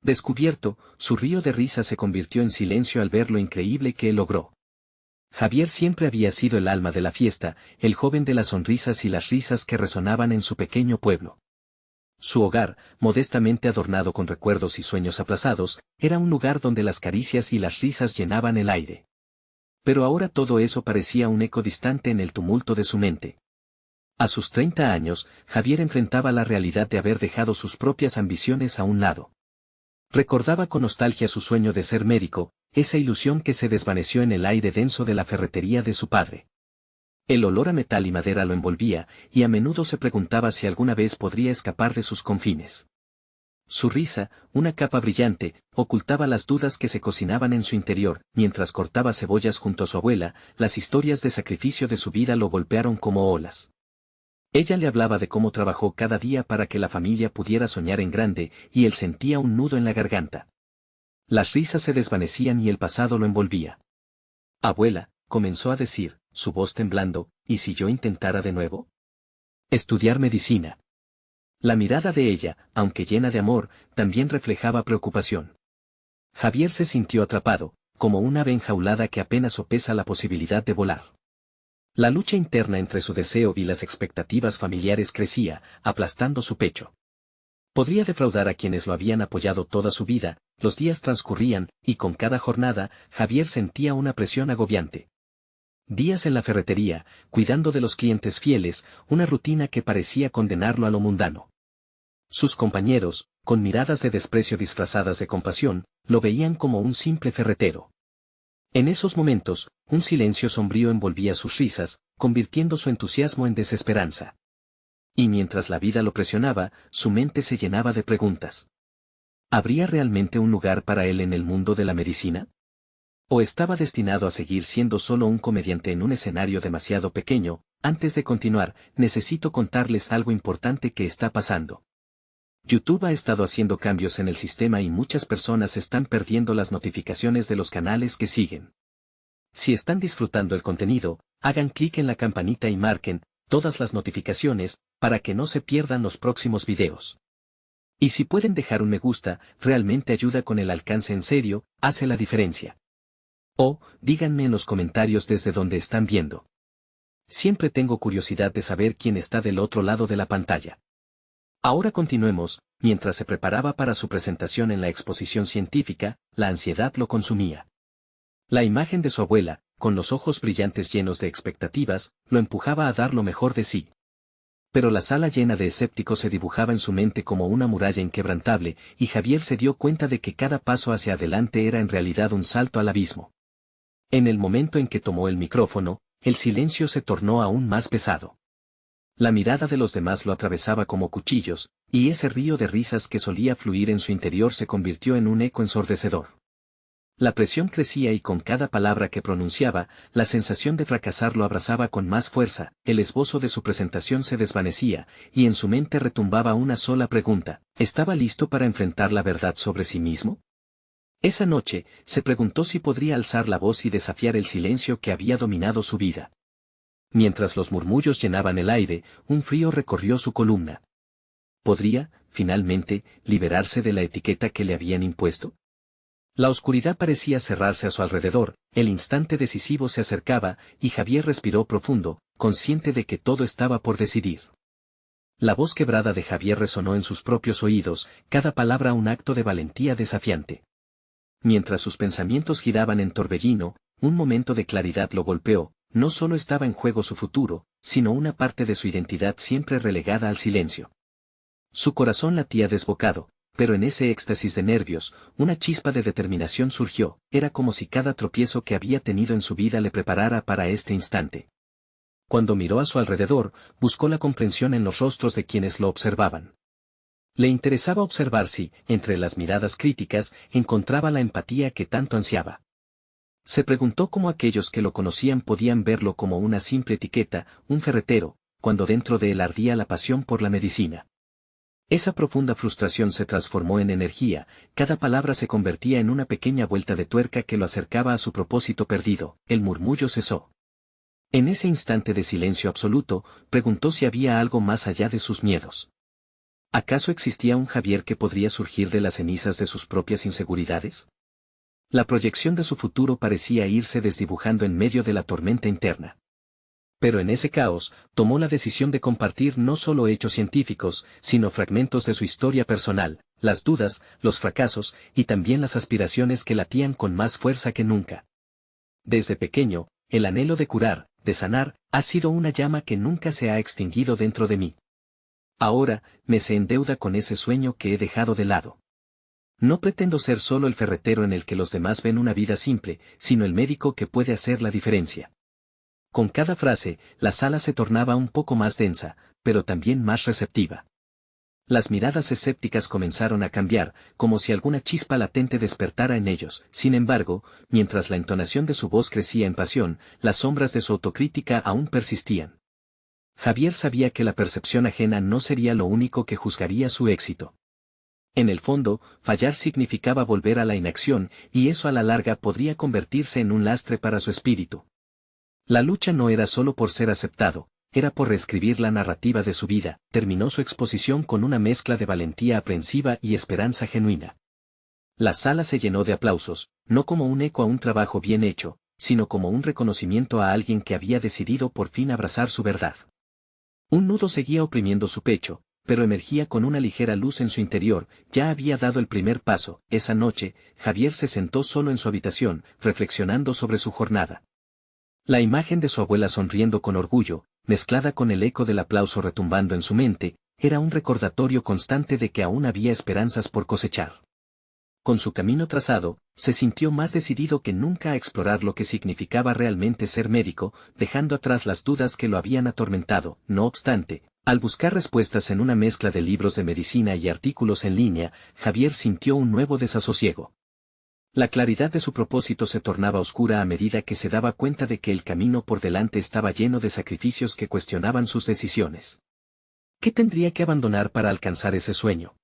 Descubierto, su río de risa se convirtió en silencio al ver lo increíble que él logró. Javier siempre había sido el alma de la fiesta, el joven de las sonrisas y las risas que resonaban en su pequeño pueblo. Su hogar, modestamente adornado con recuerdos y sueños aplazados, era un lugar donde las caricias y las risas llenaban el aire. Pero ahora todo eso parecía un eco distante en el tumulto de su mente. A sus 30 años, Javier enfrentaba la realidad de haber dejado sus propias ambiciones a un lado. Recordaba con nostalgia su sueño de ser médico, esa ilusión que se desvaneció en el aire denso de la ferretería de su padre. El olor a metal y madera lo envolvía, y a menudo se preguntaba si alguna vez podría escapar de sus confines. Su risa, una capa brillante, ocultaba las dudas que se cocinaban en su interior. Mientras cortaba cebollas junto a su abuela, las historias de sacrificio de su vida lo golpearon como olas. Ella le hablaba de cómo trabajó cada día para que la familia pudiera soñar en grande, y él sentía un nudo en la garganta. Las risas se desvanecían y el pasado lo envolvía. Abuela, comenzó a decir, su voz temblando, ¿y si yo intentara de nuevo? Estudiar medicina. La mirada de ella, aunque llena de amor, también reflejaba preocupación. Javier se sintió atrapado, como una ave enjaulada que apenas sopesa la posibilidad de volar. La lucha interna entre su deseo y las expectativas familiares crecía, aplastando su pecho. Podría defraudar a quienes lo habían apoyado toda su vida. Los días transcurrían, y con cada jornada, Javier sentía una presión agobiante. Días en la ferretería, cuidando de los clientes fieles, una rutina que parecía condenarlo a lo mundano. Sus compañeros, con miradas de desprecio disfrazadas de compasión, lo veían como un simple ferretero. En esos momentos, un silencio sombrío envolvía sus risas, convirtiendo su entusiasmo en desesperanza. Y mientras la vida lo presionaba, su mente se llenaba de preguntas. ¿Habría realmente un lugar para él en el mundo de la medicina? ¿O estaba destinado a seguir siendo solo un comediante en un escenario demasiado pequeño? Antes de continuar, necesito contarles algo importante que está pasando. YouTube ha estado haciendo cambios en el sistema y muchas personas están perdiendo las notificaciones de los canales que siguen. Si están disfrutando el contenido, hagan clic en la campanita y marquen todas las notificaciones para que no se pierdan los próximos videos. Y si pueden dejar un me gusta, realmente ayuda con el alcance en serio, hace la diferencia. O, díganme en los comentarios desde donde están viendo. Siempre tengo curiosidad de saber quién está del otro lado de la pantalla. Ahora continuemos. Mientras se preparaba para su presentación en la exposición científica, la ansiedad lo consumía. La imagen de su abuela, con los ojos brillantes llenos de expectativas, lo empujaba a dar lo mejor de sí. Pero la sala llena de escépticos se dibujaba en su mente como una muralla inquebrantable, y Javier se dio cuenta de que cada paso hacia adelante era en realidad un salto al abismo. En el momento en que tomó el micrófono, el silencio se tornó aún más pesado. La mirada de los demás lo atravesaba como cuchillos, y ese río de risas que solía fluir en su interior se convirtió en un eco ensordecedor. La presión crecía y con cada palabra que pronunciaba, la sensación de fracasar lo abrazaba con más fuerza. El esbozo de su presentación se desvanecía, y en su mente retumbaba una sola pregunta: ¿estaba listo para enfrentar la verdad sobre sí mismo? Esa noche, se preguntó si podría alzar la voz y desafiar el silencio que había dominado su vida. Mientras los murmullos llenaban el aire, un frío recorrió su columna. ¿Podría, finalmente, liberarse de la etiqueta que le habían impuesto? La oscuridad parecía cerrarse a su alrededor, el instante decisivo se acercaba, y Javier respiró profundo, consciente de que todo estaba por decidir. La voz quebrada de Javier resonó en sus propios oídos, cada palabra un acto de valentía desafiante. Mientras sus pensamientos giraban en torbellino, un momento de claridad lo golpeó. No solo estaba en juego su futuro, sino una parte de su identidad siempre relegada al silencio. Su corazón latía desbocado, pero en ese éxtasis de nervios, una chispa de determinación surgió. Era como si cada tropiezo que había tenido en su vida le preparara para este instante. Cuando miró a su alrededor, buscó la comprensión en los rostros de quienes lo observaban. Le interesaba observar si, entre las miradas críticas, encontraba la empatía que tanto ansiaba. Se preguntó cómo aquellos que lo conocían podían verlo como una simple etiqueta, un ferretero, cuando dentro de él ardía la pasión por la medicina. Esa profunda frustración se transformó en energía, cada palabra se convertía en una pequeña vuelta de tuerca que lo acercaba a su propósito perdido. El murmullo cesó. En ese instante de silencio absoluto, preguntó si había algo más allá de sus miedos. ¿Acaso existía un Javier que podría surgir de las cenizas de sus propias inseguridades? La proyección de su futuro parecía irse desdibujando en medio de la tormenta interna. Pero en ese caos, tomó la decisión de compartir no solo hechos científicos, sino fragmentos de su historia personal, las dudas, los fracasos, y también las aspiraciones que latían con más fuerza que nunca. Desde pequeño, el anhelo de curar, de sanar, ha sido una llama que nunca se ha extinguido dentro de mí. Ahora, me se endeuda con ese sueño que he dejado de lado. No pretendo ser solo el ferretero en el que los demás ven una vida simple, sino el médico que puede hacer la diferencia. Con cada frase, la sala se tornaba un poco más densa, pero también más receptiva. Las miradas escépticas comenzaron a cambiar, como si alguna chispa latente despertara en ellos. Sin embargo, mientras la entonación de su voz crecía en pasión, las sombras de su autocrítica aún persistían. Javier sabía que la percepción ajena no sería lo único que juzgaría su éxito. En el fondo, fallar significaba volver a la inacción, y eso a la larga podría convertirse en un lastre para su espíritu. La lucha no era solo por ser aceptado, era por reescribir la narrativa de su vida. Terminó su exposición con una mezcla de valentía aprensiva y esperanza genuina. La sala se llenó de aplausos, no como un eco a un trabajo bien hecho, sino como un reconocimiento a alguien que había decidido por fin abrazar su verdad. Un nudo seguía oprimiendo su pecho, pero emergía con una ligera luz en su interior. Ya había dado el primer paso. Esa noche, Javier se sentó solo en su habitación, reflexionando sobre su jornada. La imagen de su abuela sonriendo con orgullo, mezclada con el eco del aplauso retumbando en su mente, era un recordatorio constante de que aún había esperanzas por cosechar. Con su camino trazado, se sintió más decidido que nunca a explorar lo que significaba realmente ser médico, dejando atrás las dudas que lo habían atormentado. No obstante, al buscar respuestas en una mezcla de libros de medicina y artículos en línea, Javier sintió un nuevo desasosiego. La claridad de su propósito se tornaba oscura a medida que se daba cuenta de que el camino por delante estaba lleno de sacrificios que cuestionaban sus decisiones. ¿Qué tendría que abandonar para alcanzar ese sueño?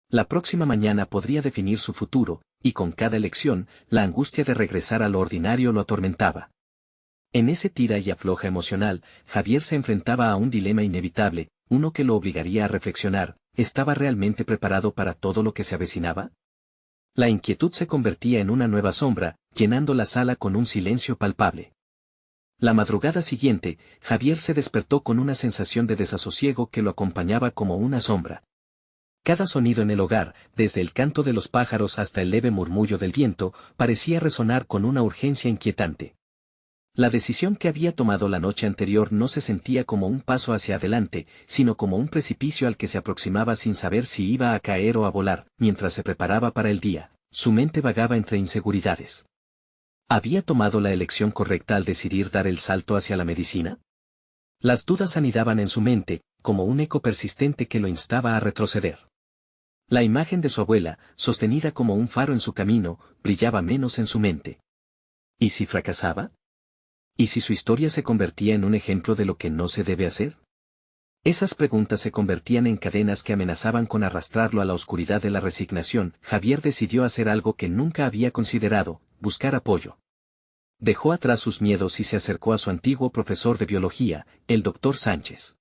La próxima mañana podría definir su futuro, y con cada elección, la angustia de regresar a lo ordinario lo atormentaba. En ese tira y afloja emocional, Javier se enfrentaba a un dilema inevitable, uno que lo obligaría a reflexionar. ¿Estaba realmente preparado para todo lo que se avecinaba? La inquietud se convertía en una nueva sombra, llenando la sala con un silencio palpable. La madrugada siguiente, Javier se despertó con una sensación de desasosiego que lo acompañaba como una sombra. Cada sonido en el hogar, desde el canto de los pájaros hasta el leve murmullo del viento, parecía resonar con una urgencia inquietante. La decisión que había tomado la noche anterior no se sentía como un paso hacia adelante, sino como un precipicio al que se aproximaba sin saber si iba a caer o a volar. Mientras se preparaba para el día, su mente vagaba entre inseguridades. ¿Había tomado la elección correcta al decidir dar el salto hacia la medicina? Las dudas anidaban en su mente, como un eco persistente que lo instaba a retroceder. La imagen de su abuela, sostenida como un faro en su camino, brillaba menos en su mente. ¿Y si fracasaba? ¿Y si su historia se convertía en un ejemplo de lo que no se debe hacer? Esas preguntas se convertían en cadenas que amenazaban con arrastrarlo a la oscuridad de la resignación. Javier decidió hacer algo que nunca había considerado: buscar apoyo. Dejó atrás sus miedos y se acercó a su antiguo profesor de biología, el doctor Sánchez.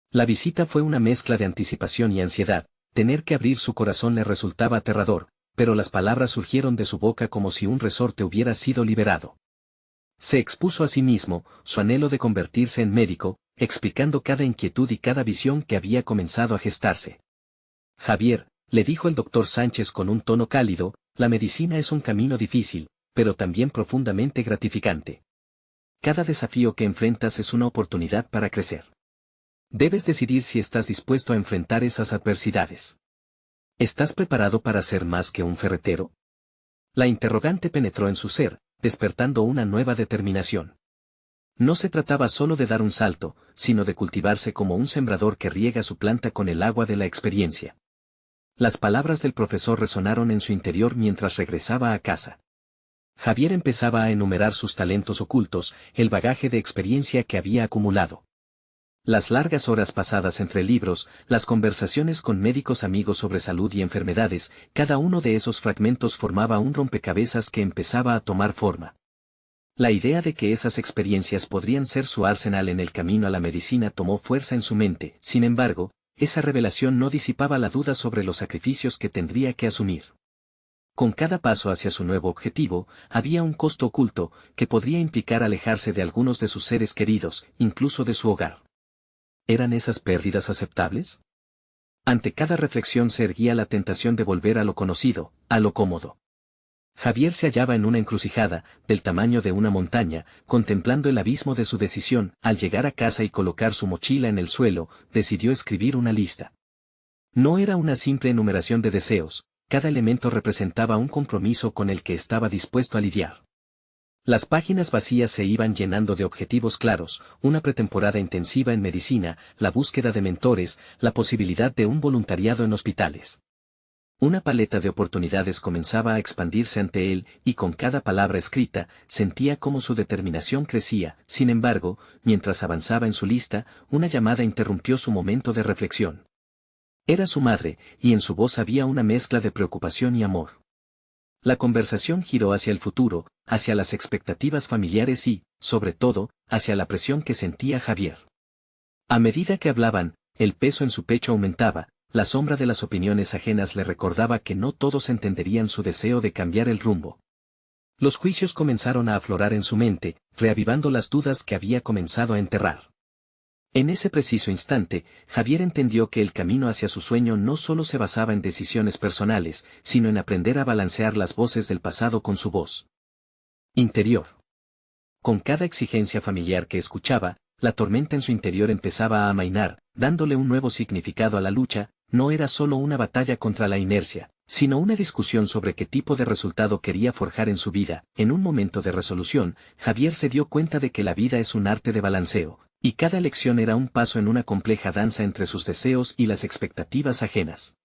La visita fue una mezcla de anticipación y ansiedad. Tener que abrir su corazón le resultaba aterrador, pero las palabras surgieron de su boca como si un resorte hubiera sido liberado. Se expuso a sí mismo, su anhelo de convertirse en médico, explicando cada inquietud y cada visión que había comenzado a gestarse. Javier, le dijo el doctor Sánchez con un tono cálido, la medicina es un camino difícil, pero también profundamente gratificante. Cada desafío que enfrentas es una oportunidad para crecer. Debes decidir si estás dispuesto a enfrentar esas adversidades. ¿Estás preparado para ser más que un ferretero? La interrogante penetró en su ser, despertando una nueva determinación. No se trataba solo de dar un salto, sino de cultivarse como un sembrador que riega su planta con el agua de la experiencia. Las palabras del profesor resonaron en su interior mientras regresaba a casa. Javier empezaba a enumerar sus talentos ocultos, el bagaje de experiencia que había acumulado. Las largas horas pasadas entre libros, las conversaciones con médicos amigos sobre salud y enfermedades, cada uno de esos fragmentos formaba un rompecabezas que empezaba a tomar forma. La idea de que esas experiencias podrían ser su arsenal en el camino a la medicina tomó fuerza en su mente. Sin embargo, esa revelación no disipaba la duda sobre los sacrificios que tendría que asumir. Con cada paso hacia su nuevo objetivo, había un costo oculto, que podría implicar alejarse de algunos de sus seres queridos, incluso de su hogar. ¿Eran esas pérdidas aceptables? Ante cada reflexión se erguía la tentación de volver a lo conocido, a lo cómodo. Javier se hallaba en una encrucijada, del tamaño de una montaña, contemplando el abismo de su decisión. Al llegar a casa y colocar su mochila en el suelo, decidió escribir una lista. No era una simple enumeración de deseos, cada elemento representaba un compromiso con el que estaba dispuesto a lidiar. Las páginas vacías se iban llenando de objetivos claros, una pretemporada intensiva en medicina, la búsqueda de mentores, la posibilidad de un voluntariado en hospitales. Una paleta de oportunidades comenzaba a expandirse ante él, y con cada palabra escrita, sentía cómo su determinación crecía. Sin embargo, mientras avanzaba en su lista, una llamada interrumpió su momento de reflexión. Era su madre, y en su voz había una mezcla de preocupación y amor. La conversación giró hacia el futuro, hacia las expectativas familiares y, sobre todo, hacia la presión que sentía Javier. A medida que hablaban, el peso en su pecho aumentaba. La sombra de las opiniones ajenas le recordaba que no todos entenderían su deseo de cambiar el rumbo. Los juicios comenzaron a aflorar en su mente, reavivando las dudas que había comenzado a enterrar. En ese preciso instante, Javier entendió que el camino hacia su sueño no solo se basaba en decisiones personales, sino en aprender a balancear las voces del pasado con su voz interior. Con cada exigencia familiar que escuchaba, la tormenta en su interior empezaba a amainar, dándole un nuevo significado a la lucha. No era solo una batalla contra la inercia, sino una discusión sobre qué tipo de resultado quería forjar en su vida. En un momento de resolución, Javier se dio cuenta de que la vida es un arte de balanceo, y cada elección era un paso en una compleja danza entre sus deseos y las expectativas ajenas.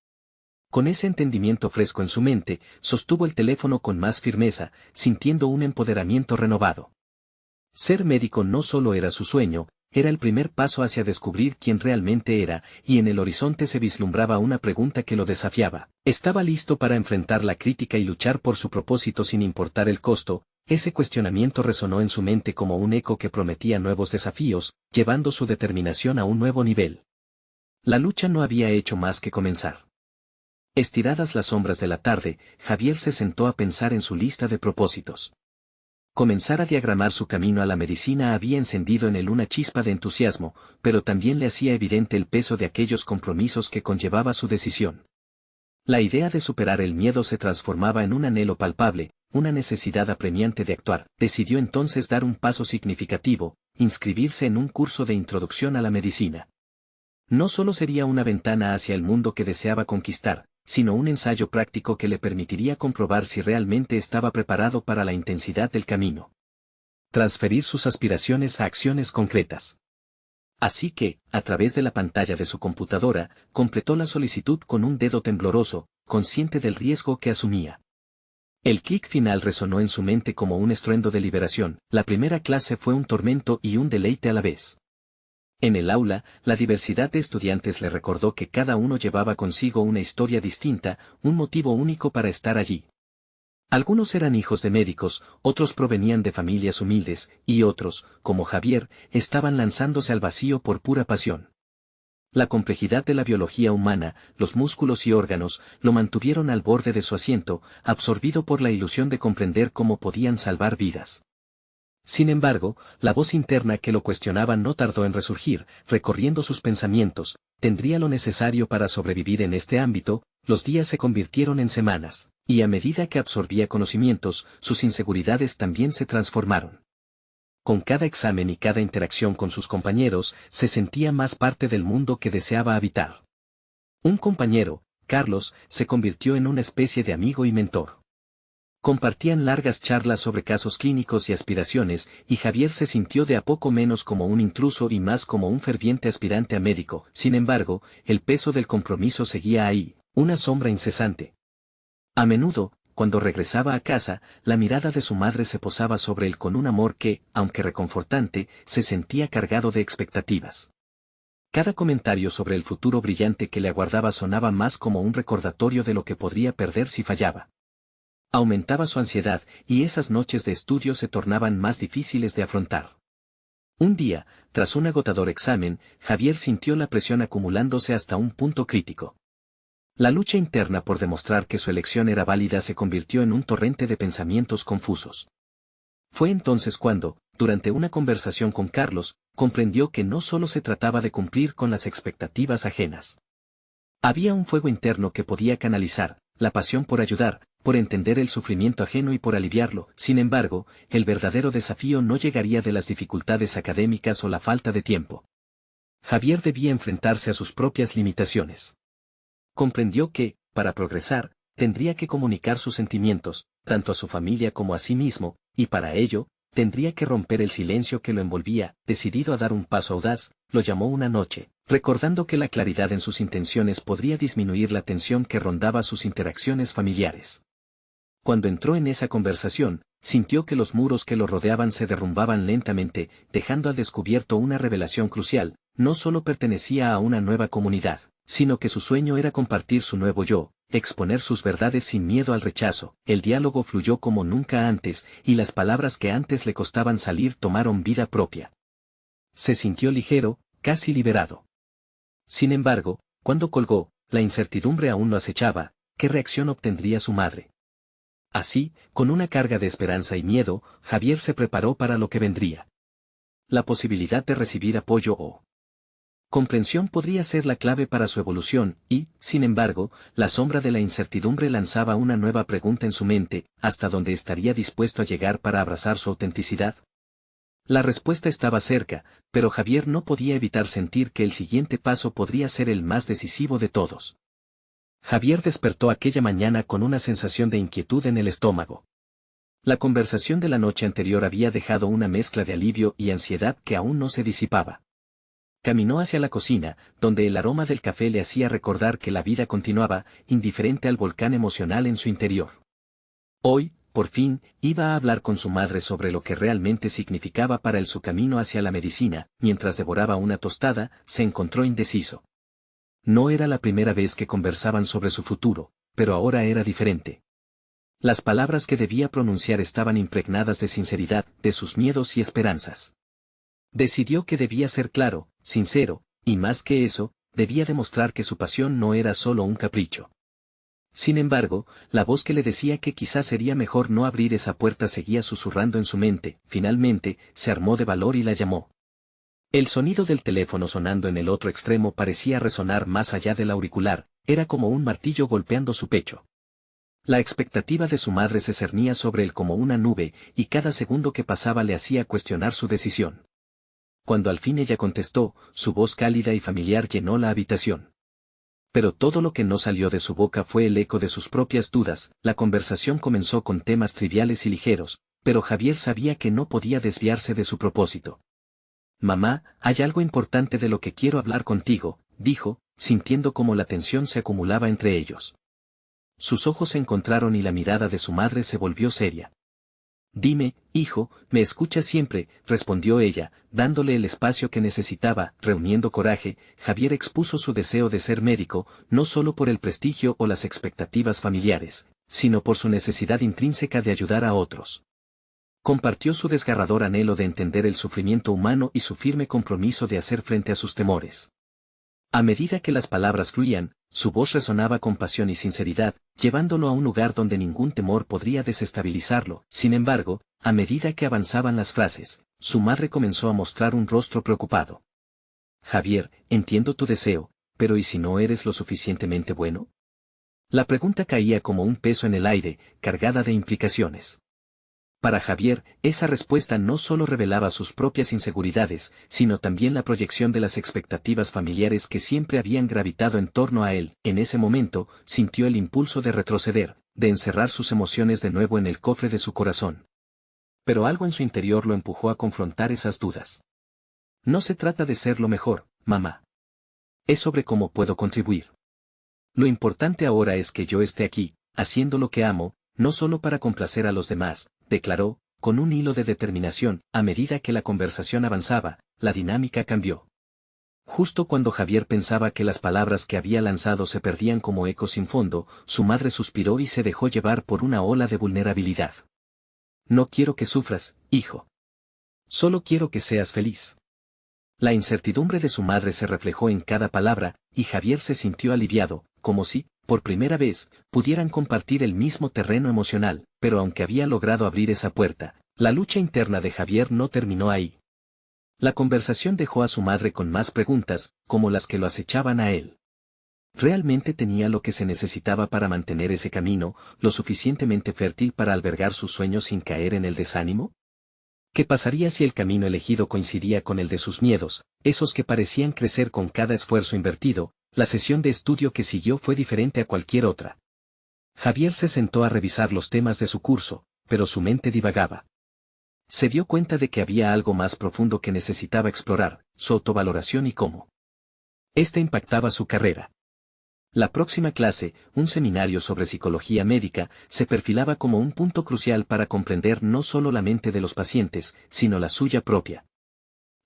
Con ese entendimiento fresco en su mente, sostuvo el teléfono con más firmeza, sintiendo un empoderamiento renovado. Ser médico no solo era su sueño, era el primer paso hacia descubrir quién realmente era, y en el horizonte se vislumbraba una pregunta que lo desafiaba. ¿Estaba listo para enfrentar la crítica y luchar por su propósito sin importar el costo? Ese cuestionamiento resonó en su mente como un eco que prometía nuevos desafíos, llevando su determinación a un nuevo nivel. La lucha no había hecho más que comenzar. Estiradas las sombras de la tarde, Javier se sentó a pensar en su lista de propósitos. Comenzar a diagramar su camino a la medicina había encendido en él una chispa de entusiasmo, pero también le hacía evidente el peso de aquellos compromisos que conllevaba su decisión. La idea de superar el miedo se transformaba en un anhelo palpable, una necesidad apremiante de actuar. Decidió entonces dar un paso significativo, inscribirse en un curso de introducción a la medicina. No solo sería una ventana hacia el mundo que deseaba conquistar, sino un ensayo práctico que le permitiría comprobar si realmente estaba preparado para la intensidad del camino. Transferir sus aspiraciones a acciones concretas. Así que, a través de la pantalla de su computadora, completó la solicitud con un dedo tembloroso, consciente del riesgo que asumía. El clic final resonó en su mente como un estruendo de liberación. La primera clase fue un tormento y un deleite a la vez. En el aula, la diversidad de estudiantes le recordó que cada uno llevaba consigo una historia distinta, un motivo único para estar allí. Algunos eran hijos de médicos, otros provenían de familias humildes, y otros, como Javier, estaban lanzándose al vacío por pura pasión. La complejidad de la biología humana, los músculos y órganos, lo mantuvieron al borde de su asiento, absorbido por la ilusión de comprender cómo podían salvar vidas. Sin embargo, la voz interna que lo cuestionaba no tardó en resurgir, recorriendo sus pensamientos. Tendría lo necesario para sobrevivir en este ámbito. Los días se convirtieron en semanas, y a medida que absorbía conocimientos, sus inseguridades también se transformaron. Con cada examen y cada interacción con sus compañeros, se sentía más parte del mundo que deseaba habitar. Un compañero, Carlos, se convirtió en una especie de amigo y mentor. Compartían largas charlas sobre casos clínicos y aspiraciones, y Javier se sintió de a poco menos como un intruso y más como un ferviente aspirante a médico. Sin embargo, el peso del compromiso seguía ahí, una sombra incesante. A menudo, cuando regresaba a casa, la mirada de su madre se posaba sobre él con un amor que, aunque reconfortante, se sentía cargado de expectativas. Cada comentario sobre el futuro brillante que le aguardaba sonaba más como un recordatorio de lo que podría perder si fallaba. Aumentaba su ansiedad, y esas noches de estudio se tornaban más difíciles de afrontar. Un día, tras un agotador examen, Javier sintió la presión acumulándose hasta un punto crítico. La lucha interna por demostrar que su elección era válida se convirtió en un torrente de pensamientos confusos. Fue entonces cuando, durante una conversación con Carlos, comprendió que no solo se trataba de cumplir con las expectativas ajenas. Había un fuego interno que podía canalizar, la pasión por ayudar, por entender el sufrimiento ajeno y por aliviarlo. Sin embargo, el verdadero desafío no llegaría de las dificultades académicas o la falta de tiempo. Javier debía enfrentarse a sus propias limitaciones. Comprendió que, para progresar, tendría que comunicar sus sentimientos, tanto a su familia como a sí mismo, y para ello, tendría que romper el silencio que lo envolvía. Decidido a dar un paso audaz, lo llamó una noche, recordando que la claridad en sus intenciones podría disminuir la tensión que rondaba sus interacciones familiares. Cuando entró en esa conversación, sintió que los muros que lo rodeaban se derrumbaban lentamente, dejando al descubierto una revelación crucial: no solo pertenecía a una nueva comunidad, sino que su sueño era compartir su nuevo yo, exponer sus verdades sin miedo al rechazo. El diálogo fluyó como nunca antes, y las palabras que antes le costaban salir tomaron vida propia. Se sintió ligero, casi liberado. Sin embargo, cuando colgó, la incertidumbre aún lo acechaba. ¿Qué reacción obtendría su madre? Así, con una carga de esperanza y miedo, Javier se preparó para lo que vendría. La posibilidad de recibir apoyo o comprensión podría ser la clave para su evolución, y, sin embargo, la sombra de la incertidumbre lanzaba una nueva pregunta en su mente: ¿hasta dónde estaría dispuesto a llegar para abrazar su autenticidad? La respuesta estaba cerca, pero Javier no podía evitar sentir que el siguiente paso podría ser el más decisivo de todos. Javier despertó aquella mañana con una sensación de inquietud en el estómago. La conversación de la noche anterior había dejado una mezcla de alivio y ansiedad que aún no se disipaba. Caminó hacia la cocina, donde el aroma del café le hacía recordar que la vida continuaba, indiferente al volcán emocional en su interior. Hoy, por fin, iba a hablar con su madre sobre lo que realmente significaba para él su camino hacia la medicina. Mientras devoraba una tostada, se encontró indeciso. No era la primera vez que conversaban sobre su futuro, pero ahora era diferente. Las palabras que debía pronunciar estaban impregnadas de sinceridad, de sus miedos y esperanzas. Decidió que debía ser claro, sincero, y más que eso, debía demostrar que su pasión no era solo un capricho. Sin embargo, la voz que le decía que quizás sería mejor no abrir esa puerta seguía susurrando en su mente. Finalmente, se armó de valor y la llamó. El sonido del teléfono sonando en el otro extremo parecía resonar más allá del auricular, era como un martillo golpeando su pecho. La expectativa de su madre se cernía sobre él como una nube, y cada segundo que pasaba le hacía cuestionar su decisión. Cuando al fin ella contestó, su voz cálida y familiar llenó la habitación. Pero todo lo que no salió de su boca fue el eco de sus propias dudas. La conversación comenzó con temas triviales y ligeros, pero Javier sabía que no podía desviarse de su propósito. «Mamá, hay algo importante de lo que quiero hablar contigo», dijo, sintiendo cómo la tensión se acumulaba entre ellos. Sus ojos se encontraron y la mirada de su madre se volvió seria. «Dime, hijo, me escuchas siempre», respondió ella, dándole el espacio que necesitaba. Reuniendo coraje, Javier expuso su deseo de ser médico, no solo por el prestigio o las expectativas familiares, sino por su necesidad intrínseca de ayudar a otros. Compartió su desgarrador anhelo de entender el sufrimiento humano y su firme compromiso de hacer frente a sus temores. A medida que las palabras fluían, su voz resonaba con pasión y sinceridad, llevándolo a un lugar donde ningún temor podría desestabilizarlo. Sin embargo, a medida que avanzaban las frases, su madre comenzó a mostrar un rostro preocupado. «Javier, entiendo tu deseo, pero ¿y si no eres lo suficientemente bueno?». La pregunta caía como un peso en el aire, cargada de implicaciones. Para Javier, esa respuesta no solo revelaba sus propias inseguridades, sino también la proyección de las expectativas familiares que siempre habían gravitado en torno a él. En ese momento, sintió el impulso de retroceder, de encerrar sus emociones de nuevo en el cofre de su corazón. Pero algo en su interior lo empujó a confrontar esas dudas. «No se trata de ser lo mejor, mamá. Es sobre cómo puedo contribuir. Lo importante ahora es que yo esté aquí, haciendo lo que amo, no solo para complacer a los demás», declaró, con un hilo de determinación. A medida que la conversación avanzaba, la dinámica cambió. Justo cuando Javier pensaba que las palabras que había lanzado se perdían como ecos sin fondo, su madre suspiró y se dejó llevar por una ola de vulnerabilidad. «No quiero que sufras, hijo. Solo quiero que seas feliz. La incertidumbre de su madre se reflejó en cada palabra, y Javier se sintió aliviado, como si, por primera vez, pudieran compartir el mismo terreno emocional, pero aunque había logrado abrir esa puerta, la lucha interna de Javier no terminó ahí. La conversación dejó a su madre con más preguntas, como las que lo acechaban a él. ¿Realmente tenía lo que se necesitaba para mantener ese camino, lo suficientemente fértil para albergar sus sueños sin caer en el desánimo? ¿Qué pasaría si el camino elegido coincidía con el de sus miedos, esos que parecían crecer con cada esfuerzo invertido? La sesión de estudio que siguió fue diferente a cualquier otra. Javier se sentó a revisar los temas de su curso, pero su mente divagaba. Se dio cuenta de que había algo más profundo que necesitaba explorar, su autovaloración y cómo esta impactaba su carrera. La próxima clase, un seminario sobre psicología médica, se perfilaba como un punto crucial para comprender no solo la mente de los pacientes, sino la suya propia.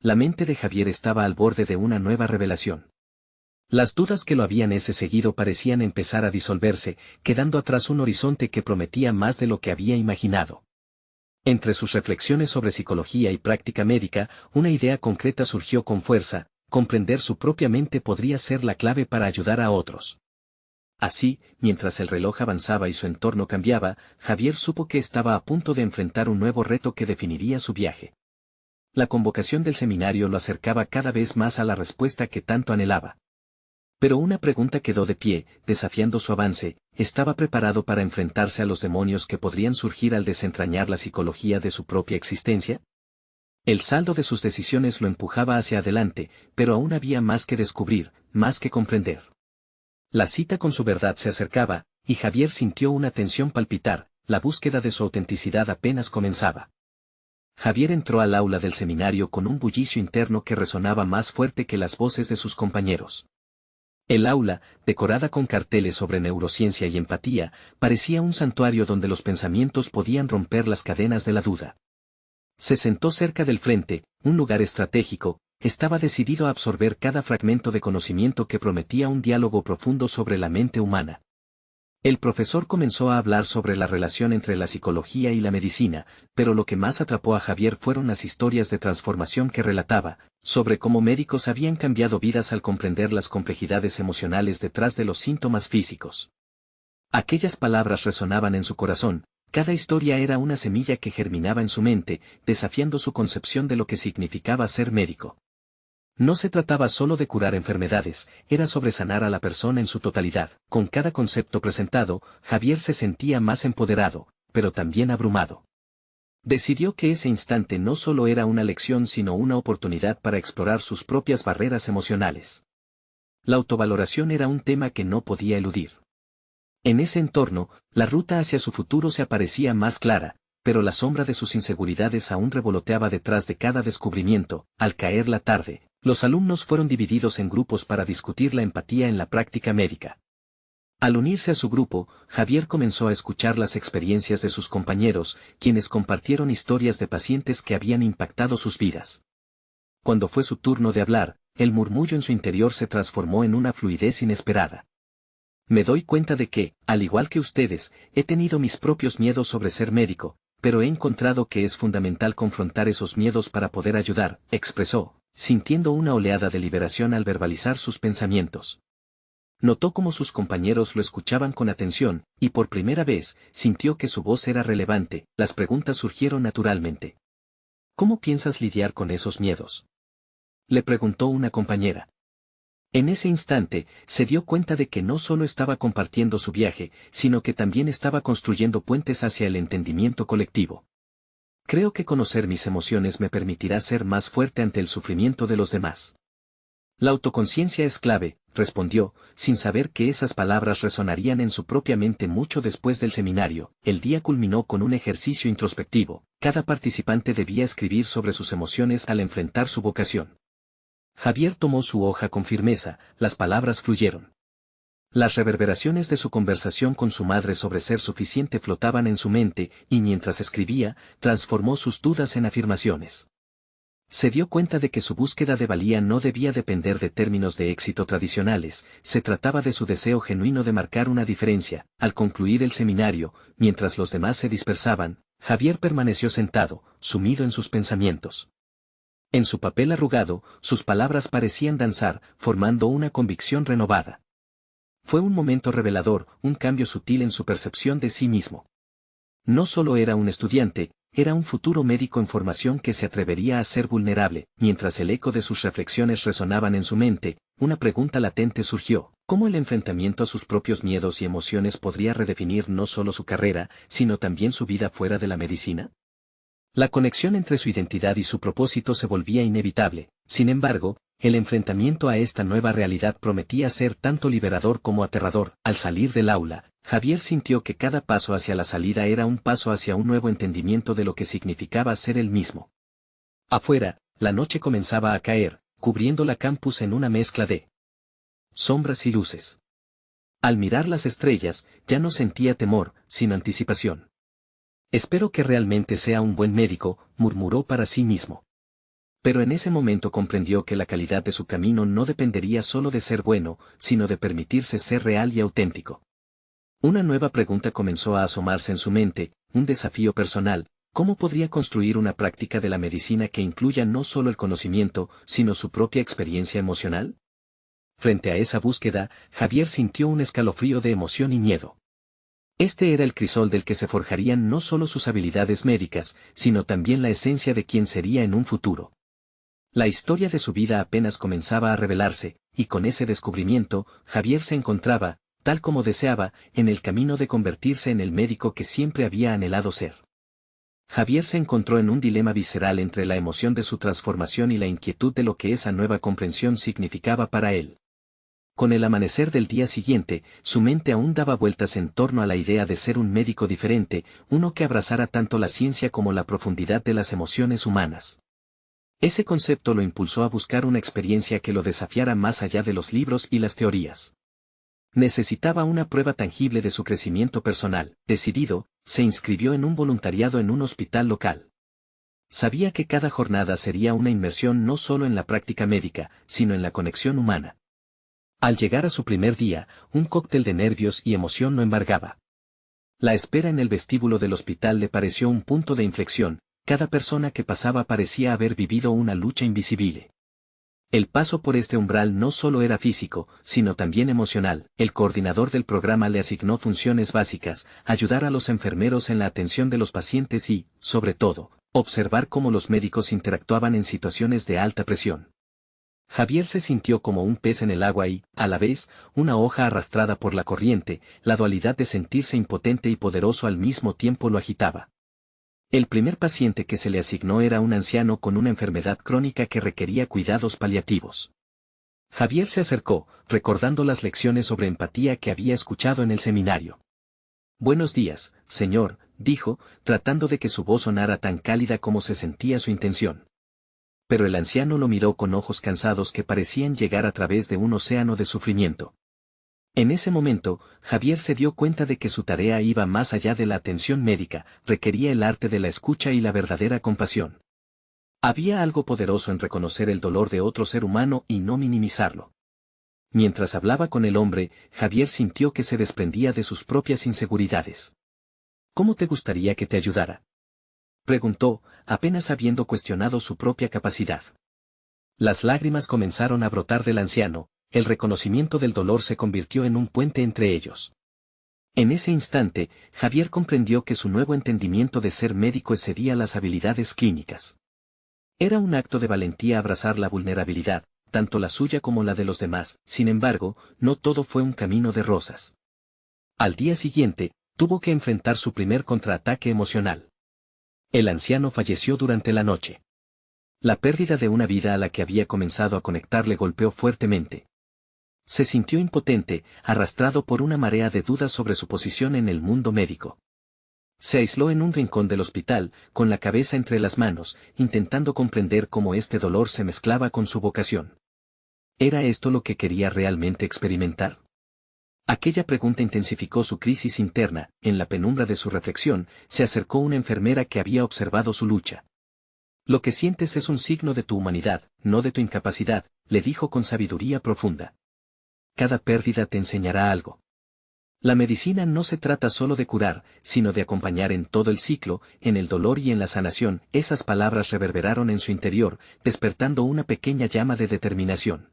La mente de Javier estaba al borde de una nueva revelación. Las dudas que lo habían seguido parecían empezar a disolverse, quedando atrás un horizonte que prometía más de lo que había imaginado. Entre sus reflexiones sobre psicología y práctica médica, una idea concreta surgió con fuerza: comprender su propia mente podría ser la clave para ayudar a otros. Así, mientras el reloj avanzaba y su entorno cambiaba, Javier supo que estaba a punto de enfrentar un nuevo reto que definiría su viaje. La convocación del seminario lo acercaba cada vez más a la respuesta que tanto anhelaba. Pero una pregunta quedó de pie, desafiando su avance: ¿estaba preparado para enfrentarse a los demonios que podrían surgir al desentrañar la psicología de su propia existencia? El saldo de sus decisiones lo empujaba hacia adelante, pero aún había más que descubrir, más que comprender. La cita con su verdad se acercaba, y Javier sintió una tensión palpitar. La búsqueda de su autenticidad apenas comenzaba. Javier entró al aula del seminario con un bullicio interno que resonaba más fuerte que las voces de sus compañeros. El aula, decorada con carteles sobre neurociencia y empatía, parecía un santuario donde los pensamientos podían romper las cadenas de la duda. Se sentó cerca del frente, un lugar estratégico. Estaba decidido a absorber cada fragmento de conocimiento que prometía un diálogo profundo sobre la mente humana. El profesor comenzó a hablar sobre la relación entre la psicología y la medicina, pero lo que más atrapó a Javier fueron las historias de transformación que relataba, sobre cómo médicos habían cambiado vidas al comprender las complejidades emocionales detrás de los síntomas físicos. Aquellas palabras resonaban en su corazón. Cada historia era una semilla que germinaba en su mente, desafiando su concepción de lo que significaba ser médico. No se trataba solo de curar enfermedades, era sobre sanar a la persona en su totalidad. Con cada concepto presentado, Javier se sentía más empoderado, pero también abrumado. Decidió que ese instante no solo era una lección sino una oportunidad para explorar sus propias barreras emocionales. La autovaloración era un tema que no podía eludir. En ese entorno, la ruta hacia su futuro se aparecía más clara, pero la sombra de sus inseguridades aún revoloteaba detrás de cada descubrimiento. Al caer la tarde, los alumnos fueron divididos en grupos para discutir la empatía en la práctica médica. Al unirse a su grupo, Javier comenzó a escuchar las experiencias de sus compañeros, quienes compartieron historias de pacientes que habían impactado sus vidas. Cuando fue su turno de hablar, el murmullo en su interior se transformó en una fluidez inesperada. Me doy cuenta de que, al igual que ustedes, he tenido mis propios miedos sobre ser médico, pero he encontrado que es fundamental confrontar esos miedos para poder ayudar, expresó, sintiendo una oleada de liberación al verbalizar sus pensamientos. Notó cómo sus compañeros lo escuchaban con atención, y por primera vez, sintió que su voz era relevante. Las preguntas surgieron naturalmente. ¿Cómo piensas lidiar con esos miedos?, le preguntó una compañera. En ese instante, se dio cuenta de que no solo estaba compartiendo su viaje, sino que también estaba construyendo puentes hacia el entendimiento colectivo. Creo que conocer mis emociones me permitirá ser más fuerte ante el sufrimiento de los demás. La autoconciencia es clave, respondió, sin saber que esas palabras resonarían en su propia mente mucho después del seminario. El día culminó con un ejercicio introspectivo. Cada participante debía escribir sobre sus emociones al enfrentar su vocación. Javier tomó su hoja con firmeza, las palabras fluyeron. Las reverberaciones de su conversación con su madre sobre ser suficiente flotaban en su mente, y mientras escribía, transformó sus dudas en afirmaciones. Se dio cuenta de que su búsqueda de valía no debía depender de términos de éxito tradicionales, se trataba de su deseo genuino de marcar una diferencia. Al concluir el seminario, mientras los demás se dispersaban, Javier permaneció sentado, sumido en sus pensamientos. En su papel arrugado, sus palabras parecían danzar, formando una convicción renovada. Fue un momento revelador, un cambio sutil en su percepción de sí mismo. No solo era un estudiante, era un futuro médico en formación que se atrevería a ser vulnerable. Mientras el eco de sus reflexiones resonaban en su mente, una pregunta latente surgió: ¿cómo el enfrentamiento a sus propios miedos y emociones podría redefinir no solo su carrera, sino también su vida fuera de la medicina? La conexión entre su identidad y su propósito se volvía inevitable. Sin embargo, el enfrentamiento a esta nueva realidad prometía ser tanto liberador como aterrador. Al salir del aula, Javier sintió que cada paso hacia la salida era un paso hacia un nuevo entendimiento de lo que significaba ser él mismo. Afuera, la noche comenzaba a caer, cubriendo la campus en una mezcla de sombras y luces. Al mirar las estrellas, ya no sentía temor, sino anticipación. Espero que realmente sea un buen médico, murmuró para sí mismo. Pero en ese momento comprendió que la calidad de su camino no dependería solo de ser bueno, sino de permitirse ser real y auténtico. Una nueva pregunta comenzó a asomarse en su mente, un desafío personal: ¿cómo podría construir una práctica de la medicina que incluya no solo el conocimiento, sino su propia experiencia emocional? Frente a esa búsqueda, Javier sintió un escalofrío de emoción y miedo. Este era el crisol del que se forjarían no solo sus habilidades médicas, sino también la esencia de quién sería en un futuro. La historia de su vida apenas comenzaba a revelarse, y con ese descubrimiento, Javier se encontraba, tal como deseaba, en el camino de convertirse en el médico que siempre había anhelado ser. Javier se encontró en un dilema visceral entre la emoción de su transformación y la inquietud de lo que esa nueva comprensión significaba para él. Con el amanecer del día siguiente, su mente aún daba vueltas en torno a la idea de ser un médico diferente, uno que abrazara tanto la ciencia como la profundidad de las emociones humanas. Ese concepto lo impulsó a buscar una experiencia que lo desafiara más allá de los libros y las teorías. Necesitaba una prueba tangible de su crecimiento personal. Decidido, se inscribió en un voluntariado en un hospital local. Sabía que cada jornada sería una inmersión no solo en la práctica médica, sino en la conexión humana. Al llegar a su primer día, un cóctel de nervios y emoción lo embargaba. La espera en el vestíbulo del hospital le pareció un punto de inflexión. Cada persona que pasaba parecía haber vivido una lucha invisible. El paso por este umbral no solo era físico, sino también emocional. El coordinador del programa le asignó funciones básicas: ayudar a los enfermeros en la atención de los pacientes y, sobre todo, observar cómo los médicos interactuaban en situaciones de alta presión. Javier se sintió como un pez en el agua y, a la vez, una hoja arrastrada por la corriente. La dualidad de sentirse impotente y poderoso al mismo tiempo lo agitaba. El primer paciente que se le asignó era un anciano con una enfermedad crónica que requería cuidados paliativos. Javier se acercó, recordando las lecciones sobre empatía que había escuchado en el seminario. «Buenos días, señor», dijo, tratando de que su voz sonara tan cálida como se sentía su intención. Pero el anciano lo miró con ojos cansados que parecían llegar a través de un océano de sufrimiento. En ese momento, Javier se dio cuenta de que su tarea iba más allá de la atención médica, requería el arte de la escucha y la verdadera compasión. Había algo poderoso en reconocer el dolor de otro ser humano y no minimizarlo. Mientras hablaba con el hombre, Javier sintió que se desprendía de sus propias inseguridades. «¿Cómo te gustaría que te ayudara?», preguntó, apenas habiendo cuestionado su propia capacidad. Las lágrimas comenzaron a brotar del anciano. El reconocimiento del dolor se convirtió en un puente entre ellos. En ese instante, Javier comprendió que su nuevo entendimiento de ser médico excedía las habilidades clínicas. Era un acto de valentía abrazar la vulnerabilidad, tanto la suya como la de los demás. Sin embargo, no todo fue un camino de rosas. Al día siguiente, tuvo que enfrentar su primer contraataque emocional. El anciano falleció durante la noche. La pérdida de una vida a la que había comenzado a conectar le golpeó fuertemente. Se sintió impotente, arrastrado por una marea de dudas sobre su posición en el mundo médico. Se aisló en un rincón del hospital, con la cabeza entre las manos, intentando comprender cómo este dolor se mezclaba con su vocación. ¿Era esto lo que quería realmente experimentar? Aquella pregunta intensificó su crisis interna. En la penumbra de su reflexión, se acercó una enfermera que había observado su lucha. «Lo que sientes es un signo de tu humanidad, no de tu incapacidad», le dijo con sabiduría profunda. «Cada pérdida te enseñará algo». La medicina no se trata solo de curar, sino de acompañar en todo el ciclo, en el dolor y en la sanación. Esas palabras reverberaron en su interior, despertando una pequeña llama de determinación.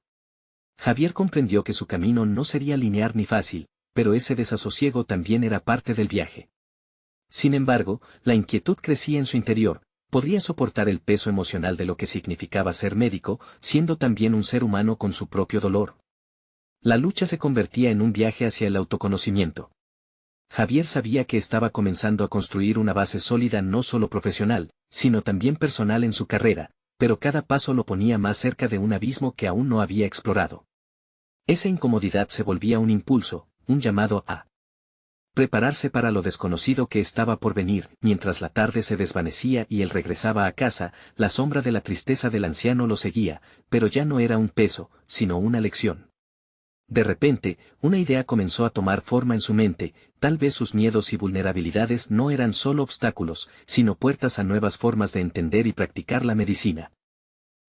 Javier comprendió que su camino no sería lineal ni fácil, pero ese desasosiego también era parte del viaje. Sin embargo, la inquietud crecía en su interior. Podría soportar el peso emocional de lo que significaba ser médico, siendo también un ser humano con su propio dolor. La lucha se convertía en un viaje hacia el autoconocimiento. Javier sabía que estaba comenzando a construir una base sólida no solo profesional, sino también personal en su carrera, pero cada paso lo ponía más cerca de un abismo que aún no había explorado. Esa incomodidad se volvía un impulso, un llamado a prepararse para lo desconocido que estaba por venir. Mientras la tarde se desvanecía y él regresaba a casa, la sombra de la tristeza del anciano lo seguía, pero ya no era un peso, sino una lección. De repente, una idea comenzó a tomar forma en su mente. Tal vez sus miedos y vulnerabilidades no eran solo obstáculos, sino puertas a nuevas formas de entender y practicar la medicina.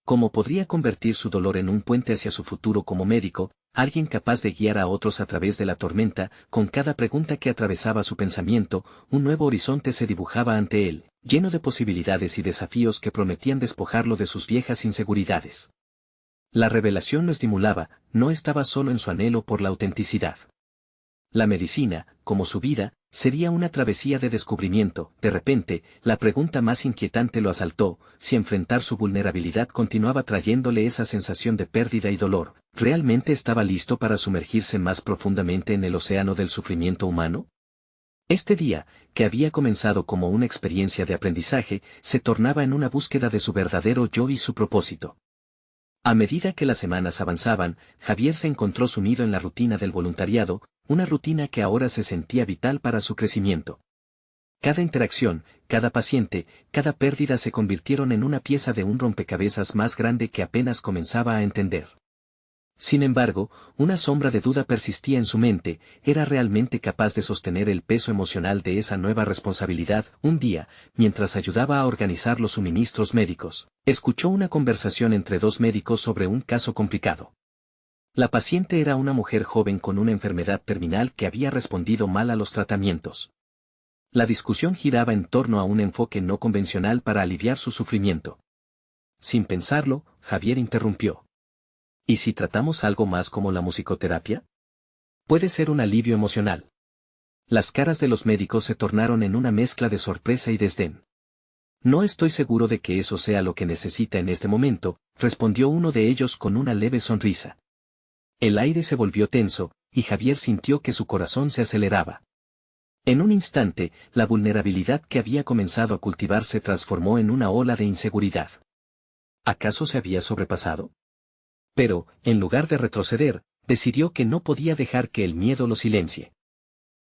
¿Cómo podría convertir su dolor en un puente hacia su futuro como médico, alguien capaz de guiar a otros a través de la tormenta? Con cada pregunta que atravesaba su pensamiento, un nuevo horizonte se dibujaba ante él, lleno de posibilidades y desafíos que prometían despojarlo de sus viejas inseguridades. La revelación lo estimulaba, no estaba solo en su anhelo por la autenticidad. La medicina, como su vida, sería una travesía de descubrimiento. De repente, la pregunta más inquietante lo asaltó: si enfrentar su vulnerabilidad continuaba trayéndole esa sensación de pérdida y dolor, ¿realmente estaba listo para sumergirse más profundamente en el océano del sufrimiento humano? Este día, que había comenzado como una experiencia de aprendizaje, se tornaba en una búsqueda de su verdadero yo y su propósito. A medida que las semanas avanzaban, Javier se encontró sumido en la rutina del voluntariado, una rutina que ahora se sentía vital para su crecimiento. Cada interacción, cada paciente, cada pérdida se convirtieron en una pieza de un rompecabezas más grande que apenas comenzaba a entender. Sin embargo, una sombra de duda persistía en su mente: ¿era realmente capaz de sostener el peso emocional de esa nueva responsabilidad? Un día, mientras ayudaba a organizar los suministros médicos, escuchó una conversación entre dos médicos sobre un caso complicado. La paciente era una mujer joven con una enfermedad terminal que había respondido mal a los tratamientos. La discusión giraba en torno a un enfoque no convencional para aliviar su sufrimiento. Sin pensarlo, Javier interrumpió: ¿y si tratamos algo más como la musicoterapia? Puede ser un alivio emocional. Las caras de los médicos se tornaron en una mezcla de sorpresa y desdén. No estoy seguro de que eso sea lo que necesita en este momento, respondió uno de ellos con una leve sonrisa. El aire se volvió tenso, y Javier sintió que su corazón se aceleraba. En un instante, la vulnerabilidad que había comenzado a cultivar se transformó en una ola de inseguridad. ¿Acaso se había sobrepasado? Pero, en lugar de retroceder, decidió que no podía dejar que el miedo lo silencie.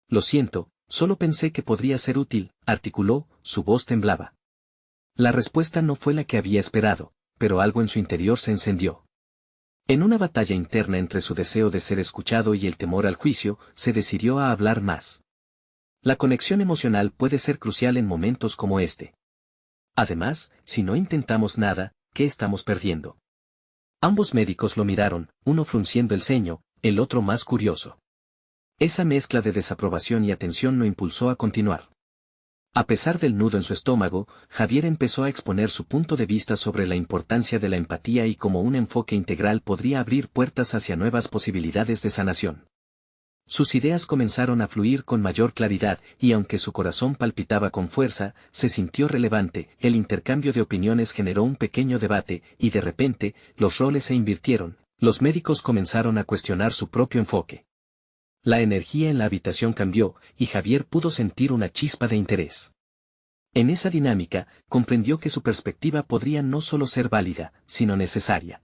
Lo siento, solo pensé que podría ser útil, articuló, su voz temblaba. La respuesta no fue la que había esperado, pero algo en su interior se encendió. En una batalla interna entre su deseo de ser escuchado y el temor al juicio, se decidió a hablar más. La conexión emocional puede ser crucial en momentos como este. Además, si no intentamos nada, ¿qué estamos perdiendo? Ambos médicos lo miraron, uno frunciendo el ceño, el otro más curioso. Esa mezcla de desaprobación y atención lo impulsó a continuar. A pesar del nudo en su estómago, Javier empezó a exponer su punto de vista sobre la importancia de la empatía y cómo un enfoque integral podría abrir puertas hacia nuevas posibilidades de sanación. Sus ideas comenzaron a fluir con mayor claridad, y aunque su corazón palpitaba con fuerza, se sintió relevante. El intercambio de opiniones generó un pequeño debate, y de repente, los roles se invirtieron. Los médicos comenzaron a cuestionar su propio enfoque. La energía en la habitación cambió, y Javier pudo sentir una chispa de interés. En esa dinámica, comprendió que su perspectiva podría no solo ser válida, sino necesaria.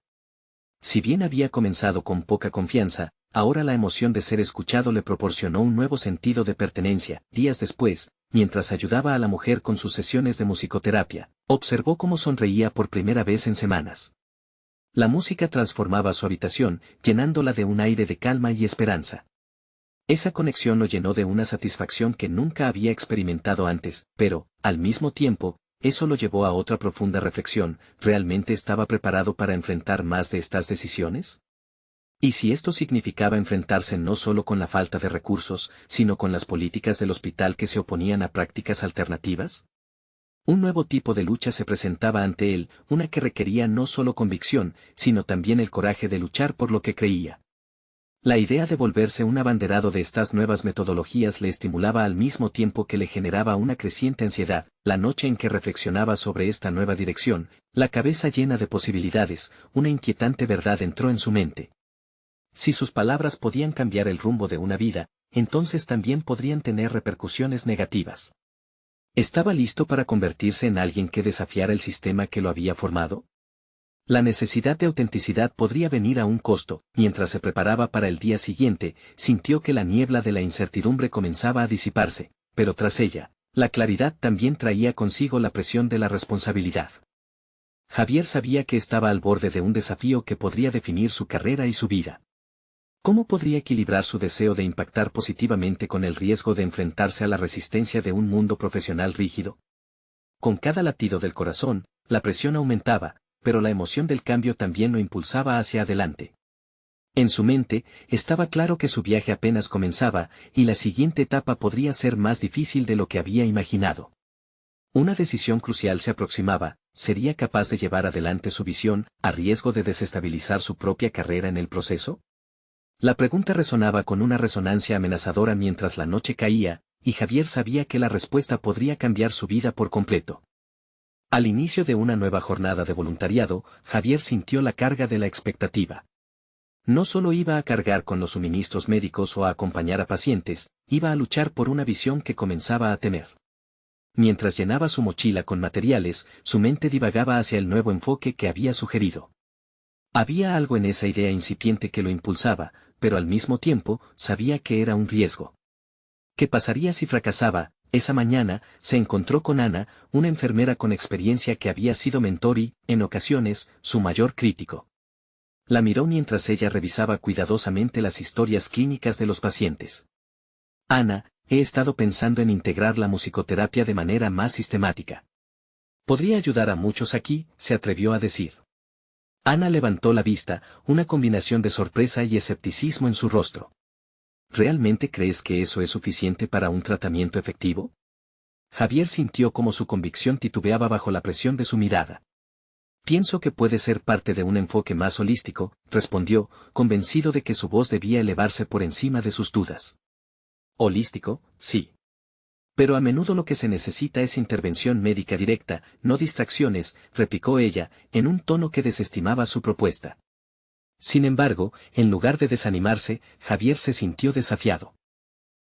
Si bien había comenzado con poca confianza, ahora la emoción de ser escuchado le proporcionó un nuevo sentido de pertenencia. Días después, mientras ayudaba a la mujer con sus sesiones de musicoterapia, observó cómo sonreía por primera vez en semanas. La música transformaba su habitación, llenándola de un aire de calma y esperanza. Esa conexión lo llenó de una satisfacción que nunca había experimentado antes, pero, al mismo tiempo, eso lo llevó a otra profunda reflexión: ¿realmente estaba preparado para enfrentar más de estas decisiones? ¿Y si esto significaba enfrentarse no solo con la falta de recursos, sino con las políticas del hospital que se oponían a prácticas alternativas? Un nuevo tipo de lucha se presentaba ante él, una que requería no solo convicción, sino también el coraje de luchar por lo que creía. La idea de volverse un abanderado de estas nuevas metodologías le estimulaba al mismo tiempo que le generaba una creciente ansiedad. La noche en que reflexionaba sobre esta nueva dirección, la cabeza llena de posibilidades, una inquietante verdad entró en su mente. Si sus palabras podían cambiar el rumbo de una vida, entonces también podrían tener repercusiones negativas. ¿Estaba listo para convertirse en alguien que desafiara el sistema que lo había formado? La necesidad de autenticidad podría venir a un costo. Mientras se preparaba para el día siguiente, sintió que la niebla de la incertidumbre comenzaba a disiparse, pero tras ella, la claridad también traía consigo la presión de la responsabilidad. Javier sabía que estaba al borde de un desafío que podría definir su carrera y su vida. ¿Cómo podría equilibrar su deseo de impactar positivamente con el riesgo de enfrentarse a la resistencia de un mundo profesional rígido? Con cada latido del corazón, la presión aumentaba, pero la emoción del cambio también lo impulsaba hacia adelante. En su mente, estaba claro que su viaje apenas comenzaba, y la siguiente etapa podría ser más difícil de lo que había imaginado. Una decisión crucial se aproximaba. ¿Sería capaz de llevar adelante su visión, a riesgo de desestabilizar su propia carrera en el proceso? La pregunta resonaba con una resonancia amenazadora mientras la noche caía, y Javier sabía que la respuesta podría cambiar su vida por completo. Al inicio de una nueva jornada de voluntariado, Javier sintió la carga de la expectativa. No solo iba a cargar con los suministros médicos o a acompañar a pacientes, iba a luchar por una visión que comenzaba a temer. Mientras llenaba su mochila con materiales, su mente divagaba hacia el nuevo enfoque que había sugerido. Había algo en esa idea incipiente que lo impulsaba, pero al mismo tiempo, sabía que era un riesgo. ¿Qué pasaría si fracasaba? Esa mañana, se encontró con Ana, una enfermera con experiencia que había sido mentor y, en ocasiones, su mayor crítico. La miró mientras ella revisaba cuidadosamente las historias clínicas de los pacientes. Ana, he estado pensando en integrar la musicoterapia de manera más sistemática. Podría ayudar a muchos aquí, se atrevió a decir. Ana levantó la vista, una combinación de sorpresa y escepticismo en su rostro. ¿Realmente crees que eso es suficiente para un tratamiento efectivo? Javier sintió como su convicción titubeaba bajo la presión de su mirada. Pienso que puede ser parte de un enfoque más holístico, respondió, convencido de que su voz debía elevarse por encima de sus dudas. Holístico, sí. Pero a menudo lo que se necesita es intervención médica directa, no distracciones, replicó ella, en un tono que desestimaba su propuesta. Sin embargo, en lugar de desanimarse, Javier se sintió desafiado.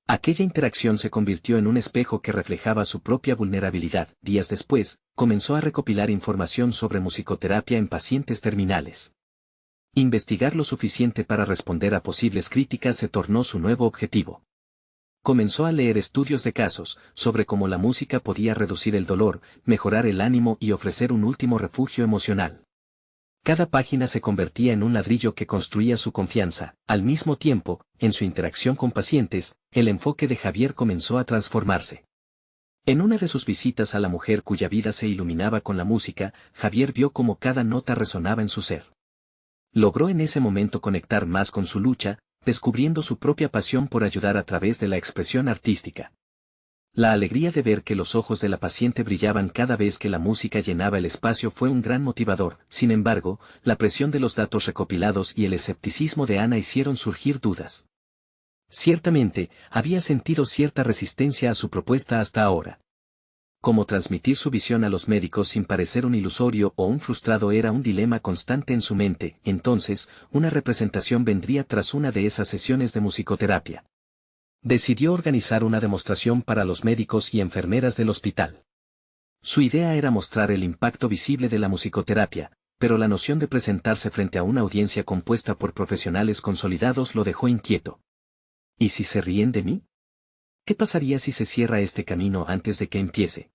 Aquella interacción se convirtió en un espejo que reflejaba su propia vulnerabilidad. Días después, comenzó a recopilar información sobre musicoterapia en pacientes terminales. Investigar lo suficiente para responder a posibles críticas se tornó su nuevo objetivo. Comenzó a leer estudios de casos, sobre cómo la música podía reducir el dolor, mejorar el ánimo y ofrecer un último refugio emocional. Cada página se convertía en un ladrillo que construía su confianza. Al mismo tiempo, en su interacción con pacientes, el enfoque de Javier comenzó a transformarse. En una de sus visitas a la mujer cuya vida se iluminaba con la música, Javier vio cómo cada nota resonaba en su ser. Logró en ese momento conectar más con su lucha, descubriendo su propia pasión por ayudar a través de la expresión artística. La alegría de ver que los ojos de la paciente brillaban cada vez que la música llenaba el espacio fue un gran motivador. Sin embargo, la presión de los datos recopilados y el escepticismo de Ana hicieron surgir dudas. Ciertamente, había sentido cierta resistencia a su propuesta hasta ahora. Cómo transmitir su visión a los médicos sin parecer un ilusorio o un frustrado era un dilema constante en su mente. Entonces, una representación vendría tras una de esas sesiones de musicoterapia. Decidió organizar una demostración para los médicos y enfermeras del hospital. Su idea era mostrar el impacto visible de la musicoterapia, pero la noción de presentarse frente a una audiencia compuesta por profesionales consolidados lo dejó inquieto. ¿Y si se ríen de mí? ¿Qué pasaría si se cierra este camino antes de que empiece?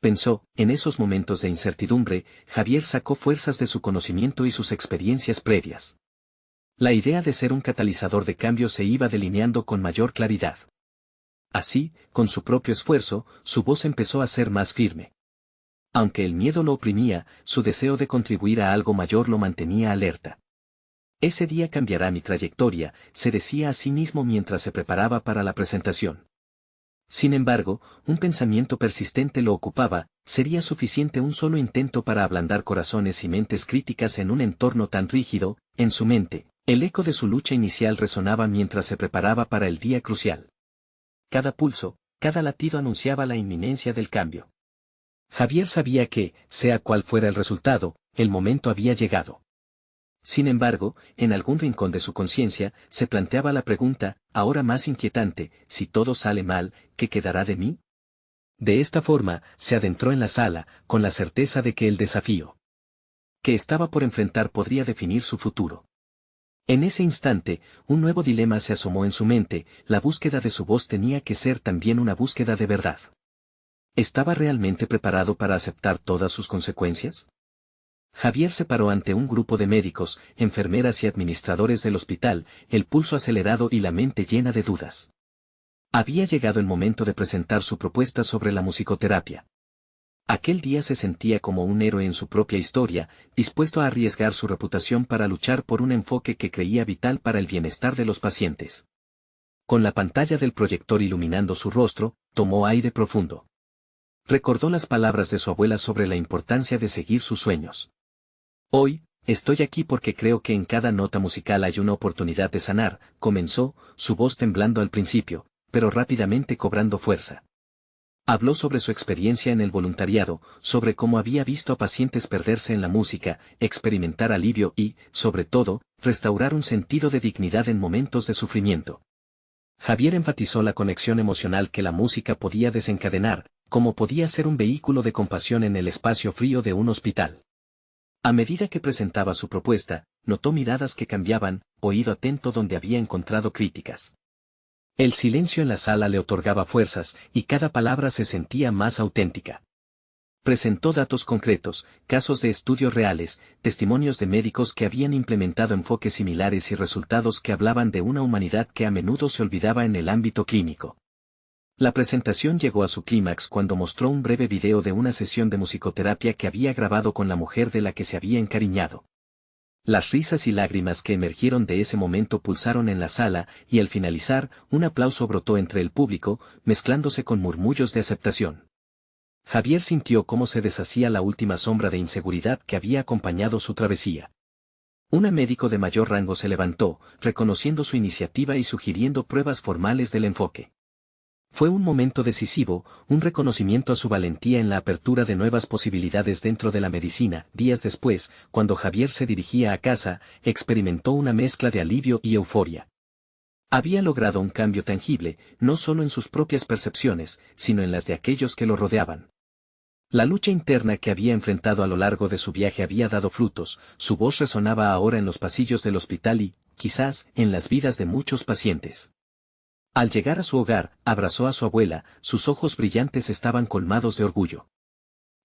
Pensó. En esos momentos de incertidumbre, Javier sacó fuerzas de su conocimiento y sus experiencias previas. La idea de ser un catalizador de cambio se iba delineando con mayor claridad. Así, con su propio esfuerzo, su voz empezó a ser más firme. Aunque el miedo lo oprimía, su deseo de contribuir a algo mayor lo mantenía alerta. Ese día cambiará mi trayectoria, se decía a sí mismo mientras se preparaba para la presentación. Sin embargo, un pensamiento persistente lo ocupaba, ¿sería suficiente un solo intento para ablandar corazones y mentes críticas en un entorno tan rígido? En su mente, el eco de su lucha inicial resonaba mientras se preparaba para el día crucial. Cada pulso, cada latido anunciaba la inminencia del cambio. Javier sabía que, sea cual fuera el resultado, el momento había llegado. Sin embargo, en algún rincón de su conciencia, se planteaba la pregunta, ahora más inquietante, si todo sale mal, ¿qué quedará de mí? De esta forma, se adentró en la sala, con la certeza de que el desafío que estaba por enfrentar podría definir su futuro. En ese instante, un nuevo dilema se asomó en su mente, la búsqueda de su voz tenía que ser también una búsqueda de verdad. ¿Estaba realmente preparado para aceptar todas sus consecuencias? Javier se paró ante un grupo de médicos, enfermeras y administradores del hospital, el pulso acelerado y la mente llena de dudas. Había llegado el momento de presentar su propuesta sobre la musicoterapia. Aquel día se sentía como un héroe en su propia historia, dispuesto a arriesgar su reputación para luchar por un enfoque que creía vital para el bienestar de los pacientes. Con la pantalla del proyector iluminando su rostro, tomó aire profundo. Recordó las palabras de su abuela sobre la importancia de seguir sus sueños. Hoy, estoy aquí porque creo que en cada nota musical hay una oportunidad de sanar, comenzó, su voz temblando al principio, pero rápidamente cobrando fuerza. Habló sobre su experiencia en el voluntariado, sobre cómo había visto a pacientes perderse en la música, experimentar alivio y, sobre todo, restaurar un sentido de dignidad en momentos de sufrimiento. Javier enfatizó la conexión emocional que la música podía desencadenar, como podía ser un vehículo de compasión en el espacio frío de un hospital. A medida que presentaba su propuesta, notó miradas que cambiaban, oído atento donde había encontrado críticas. El silencio en la sala le otorgaba fuerzas, y cada palabra se sentía más auténtica. Presentó datos concretos, casos de estudios reales, testimonios de médicos que habían implementado enfoques similares y resultados que hablaban de una humanidad que a menudo se olvidaba en el ámbito clínico. La presentación llegó a su clímax cuando mostró un breve video de una sesión de musicoterapia que había grabado con la mujer de la que se había encariñado. Las risas y lágrimas que emergieron de ese momento pulsaron en la sala, y al finalizar, un aplauso brotó entre el público, mezclándose con murmullos de aceptación. Javier sintió cómo se deshacía la última sombra de inseguridad que había acompañado su travesía. Un médico de mayor rango se levantó, reconociendo su iniciativa y sugiriendo pruebas formales del enfoque. Fue un momento decisivo, un reconocimiento a su valentía en la apertura de nuevas posibilidades dentro de la medicina. Días después, cuando Javier se dirigía a casa, experimentó una mezcla de alivio y euforia. Había logrado un cambio tangible, no solo en sus propias percepciones, sino en las de aquellos que lo rodeaban. La lucha interna que había enfrentado a lo largo de su viaje había dado frutos, su voz resonaba ahora en los pasillos del hospital y, quizás, en las vidas de muchos pacientes. Al llegar a su hogar, abrazó a su abuela, sus ojos brillantes estaban colmados de orgullo.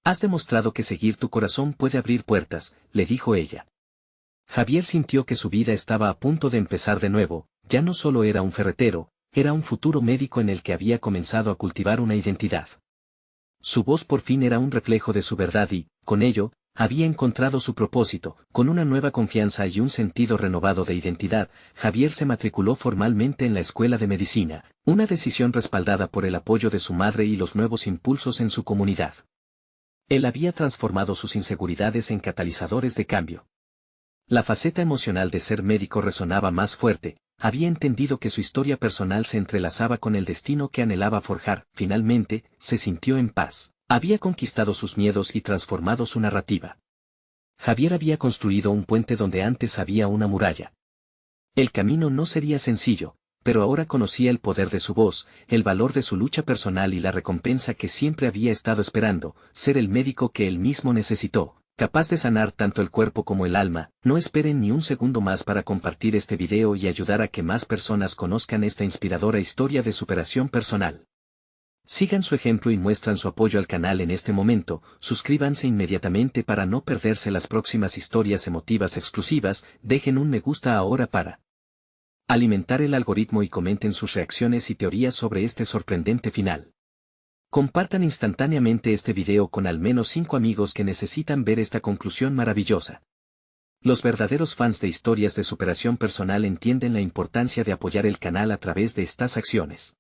«Has demostrado que seguir tu corazón puede abrir puertas», le dijo ella. Javier sintió que su vida estaba a punto de empezar de nuevo, ya no solo era un ferretero, era un futuro médico en el que había comenzado a cultivar una identidad. Su voz por fin era un reflejo de su verdad y, con ello, había encontrado su propósito. Con una nueva confianza y un sentido renovado de identidad, Javier se matriculó formalmente en la Escuela de Medicina, una decisión respaldada por el apoyo de su madre y los nuevos impulsos en su comunidad. Él había transformado sus inseguridades en catalizadores de cambio. La faceta emocional de ser médico resonaba más fuerte, había entendido que su historia personal se entrelazaba con el destino que anhelaba forjar. Finalmente, se sintió en paz. Había conquistado sus miedos y transformado su narrativa. Javier había construido un puente donde antes había una muralla. El camino no sería sencillo, pero ahora conocía el poder de su voz, el valor de su lucha personal y la recompensa que siempre había estado esperando, ser el médico que él mismo necesitó, capaz de sanar tanto el cuerpo como el alma. No esperen ni un segundo más para compartir este video y ayudar a que más personas conozcan esta inspiradora historia de superación personal. Sigan su ejemplo y muestran su apoyo al canal en este momento, suscríbanse inmediatamente para no perderse las próximas historias emotivas exclusivas, dejen un me gusta ahora para alimentar el algoritmo y comenten sus reacciones y teorías sobre este sorprendente final. Compartan instantáneamente este video con al menos 5 amigos que necesitan ver esta conclusión maravillosa. Los verdaderos fans de historias de superación personal entienden la importancia de apoyar el canal a través de estas acciones.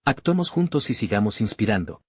Actuemos juntos y sigamos inspirando.